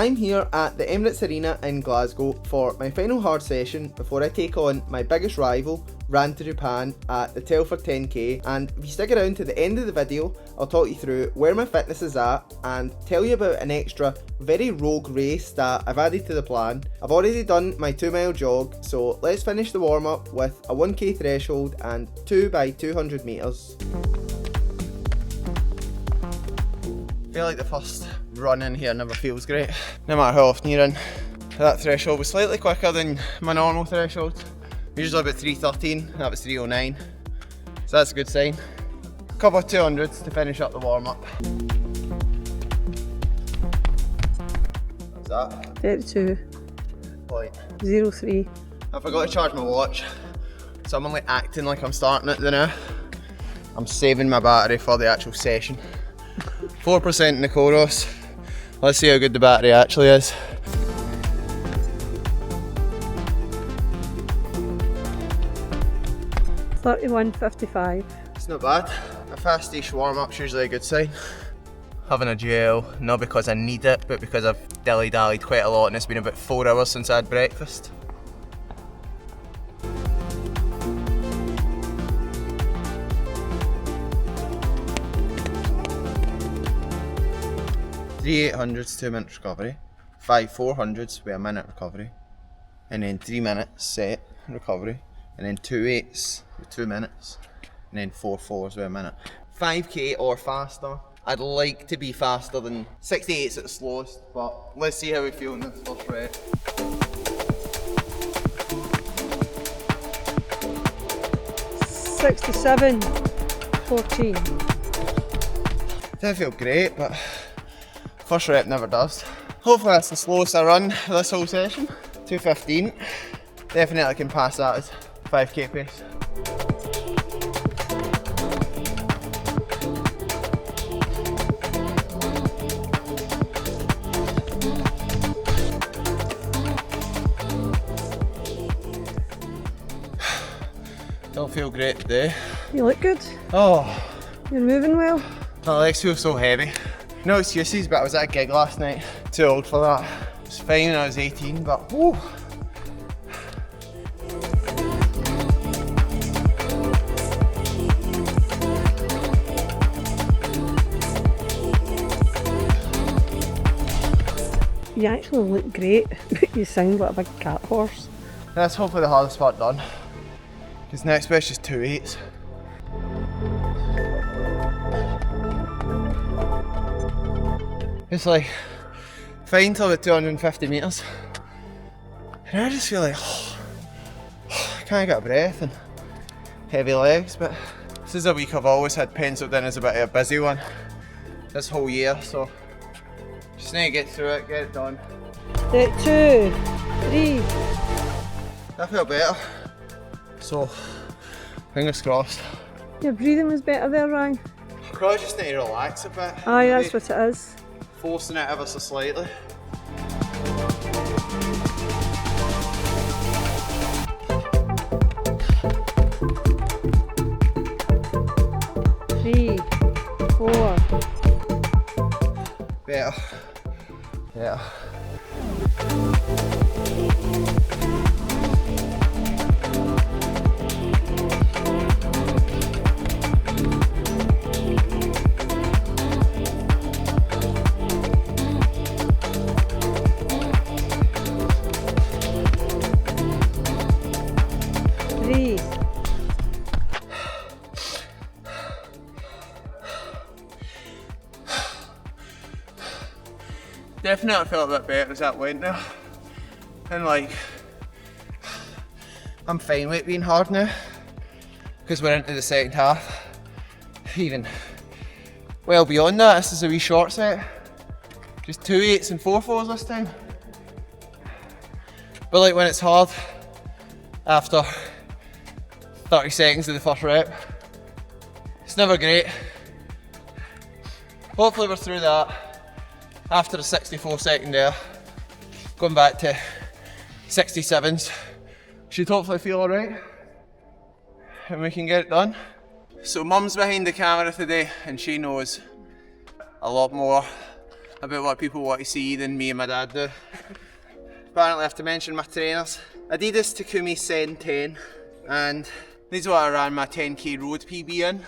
I'm here at the Emirates Arena in Glasgow for my final hard session before I take on my biggest rival, RanToJapan, at the Telford 10k, and if you stick around to the end of the video, I'll talk you through where my fitness is at and tell you about an extra very rogue race that I've added to the plan. I've already done my 2-mile jog, so let's finish the warm up with a 1k threshold and 2 by 200 metres. I feel like the first run in here never feels great, no matter how often you're in. That threshold was slightly quicker than my normal threshold. Usually about 3:13, that was 3:09, so that's a good sign. A couple of 200s to finish up the warm up. What's that? 32.03. I forgot to charge my watch, so I'm only acting like I'm starting it now. I'm saving my battery for the actual session. 4% in the Koros. Let's see how good the battery actually is. .31.55. It's not bad. A fast-ish warm-up's usually a good sign. Having a gel, not because I need it, but because I've dilly-dallied quite a lot and it's been about 4 hours since I had breakfast. Three 800s, 2 minute recovery. 5 400s with a minute recovery. And then 3 minutes set recovery. And then 2 8s with 2 minutes. And then 4 4s with a minute. 5k or faster. I'd like to be faster than 68s at the slowest, but let's see how we feel in this first rep. .67.14. Didn't feel great, but first rep never does. Hopefully that's the slowest I run this whole session. 2:15. Definitely can pass that as 5k pace. Don't feel great today. You look good. Oh, You're moving well. my legs feel so heavy. No excuses, but I was at a gig last night. Too old for that. It was fine when I was 18, but whoo. You actually look great, but you sound like a big cat horse. That's hopefully the hardest part done. Because next bit's just 2 8s. It's like fine till about 250 metres. And I just feel like I can't get a breath and heavy legs, but this is a week I've always had penciled in as a bit of a busy one this whole year, so just need to get through it, get it done. 32, 3. I feel better, so fingers crossed. Your breathing was better there, Ryan. I probably just need to relax a bit. Aye, that's maybe what it is. forcing it ever so slightly. Three, 4. Better. Yeah. Definitely felt a bit better as that went now. And like, I'm fine with it being hard now, because we're into the second half. Even well beyond that, this is a wee short set. Just 2 8s and 4 4s this time. But like when it's hard, after 30 seconds of the first rep, it's never great. Hopefully we're through that. After the 64-second there, going back to 67s, should hopefully feel alright, and we can get it done. So Mum's behind the camera today, and she knows a lot more about what people want to see than me and my dad do. Apparently I have to mention my trainers. Adidas Takumi Sen 10, and these are what I ran my 10k road PB in.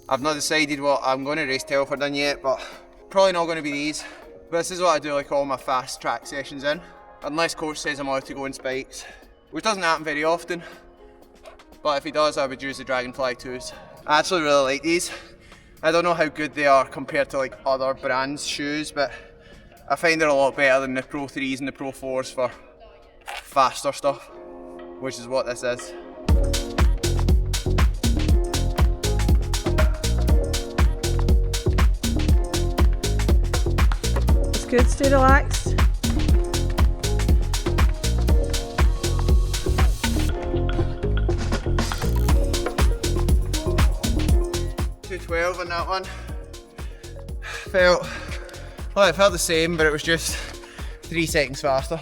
I've not decided what I'm going to race Telford in yet, but probably not going to be these. But this is what I do like all my fast track sessions in, unless coach says I'm allowed to go in spikes, which doesn't happen very often. But if he does, I would use the Dragonfly 2s. I actually really like these. I don't know how good they are compared to like other brands' shoes, but I find they're a lot better than the Pro 3s and the Pro 4s for faster stuff, which is what this is. It's good, stay relaxed. .212 on that one. Well, it felt the same, but it was just 3 seconds faster.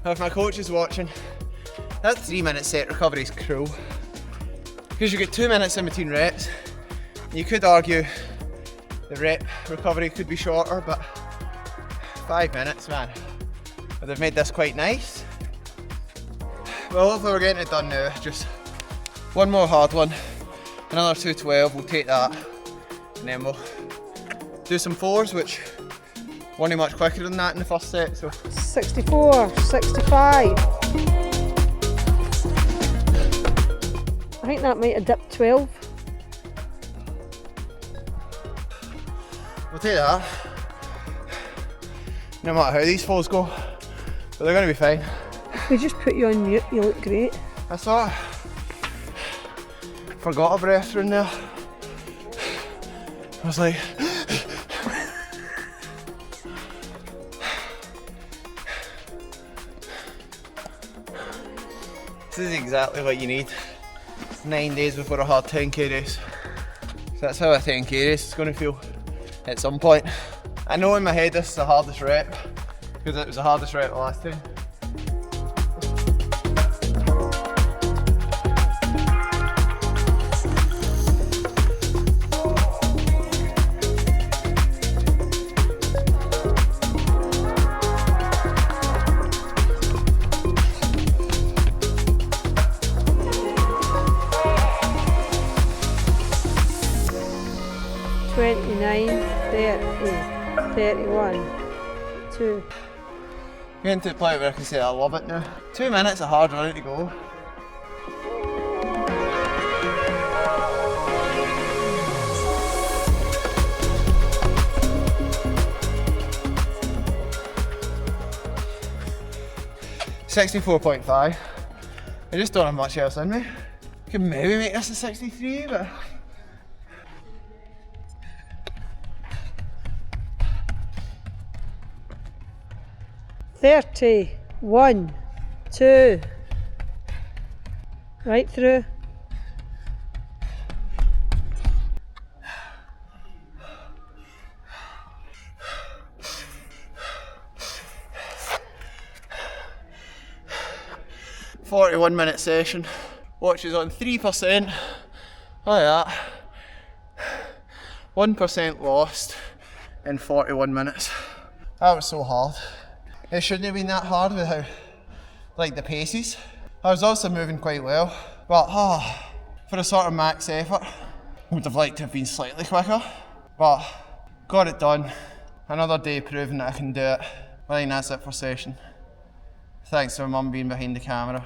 Now, if my coach is watching, that 3-minute set recovery is cruel, because you get 2 minutes in between reps. You could argue the rep recovery could be shorter, but 5 minutes, man. But they've made this quite nice. Well, hopefully we're getting it done now. Just one more hard one, another 212, we'll take that, and then we'll do some 4s, which weren't much quicker than that in the first set. So 64, 65. I think that might have dipped 12. we'll take that. No matter how these 4s go, but they're going to be fine. If we just put you on mute, you look great. I thought forgot a breath in there. I was like, this is exactly what you need. It's 9 days before a hard 10k race. So that's how a 10k race is going to feel at some point. I know in my head this is the hardest rep, because it was the hardest rep the last time. Getting to the point where I can say I love it now. 2 minutes of hard running to go. .64.5. I just don't have much else in me. I could maybe make this a 63, but 30, 1, 2, right through. .41-minute session. Watch is on 3%. Look at that. 1% lost in 41 minutes. That was so hard. It shouldn't have been that hard with how, like, the paces. I was also moving quite well, but for a sort of max effort, I would have liked to have been slightly quicker, but got it done. Another day proving that I can do it. I think that's it for session. Thanks to my mum being behind the camera.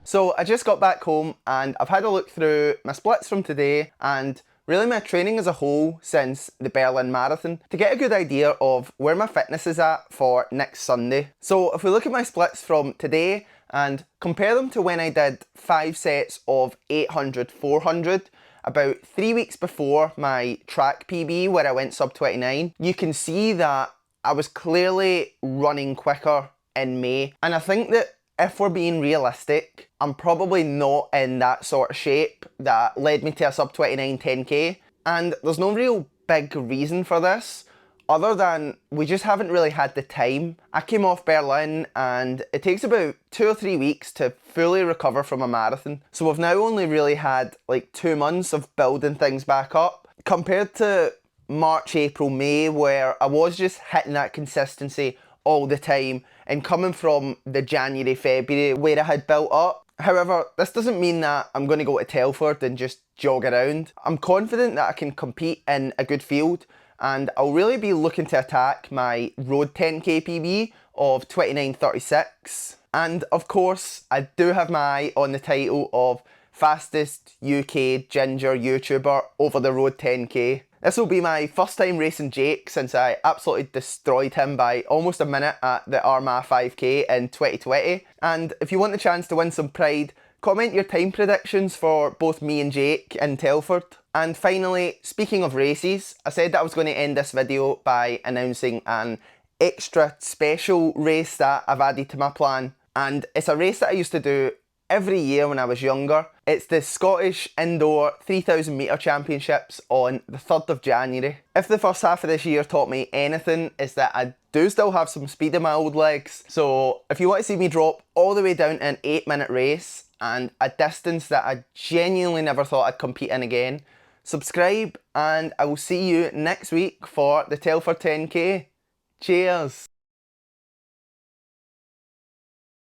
So I just got back home and I've had a look through my splits from today and really my training as a whole since the Berlin Marathon to get a good idea of where my fitness is at for next Sunday. So if we look at my splits from today and compare them to when I did 5 sets of 800, 400, about 3 weeks before my track PB where I went sub 29, you can see that I was clearly running quicker in May. And I think that if we're being realistic, I'm probably not in that sort of shape that led me to a sub 29 10k. And there's no real big reason for this, other than we just haven't really had the time. I came off Berlin and it takes about 2 or 3 weeks to fully recover from a marathon. So we've now only really had like 2 months of building things back up. compared to March, April, May, where I was just hitting that consistency all the time and coming from the January, February where I had built up. However, this doesn't mean that I'm going to go to Telford and just jog around. I'm confident that I can compete in a good field, and I'll really be looking to attack my road 10k PB of 29:36. And of course, I do have my eye on the title of fastest UK ginger YouTuber over the road 10k. This will be my first time racing Jake since I absolutely destroyed him by almost a minute at the Armagh 5k in 2020. And if you want the chance to win some pride, comment your time predictions for both me and Jake in Telford. And finally, speaking of races, I said that I was going to end this video by announcing an extra special race that I've added to my plan. And it's a race that I used to do every year when I was younger. It's the Scottish Indoor 3000 metre Championships on the 3rd of January. If the first half of this year taught me anything, is that I do still have some speed in my old legs. So if you want to see me drop all the way down to an 8-minute race and a distance that I genuinely never thought I'd compete in again, subscribe and I will see you next week for the Telford 10k. Cheers!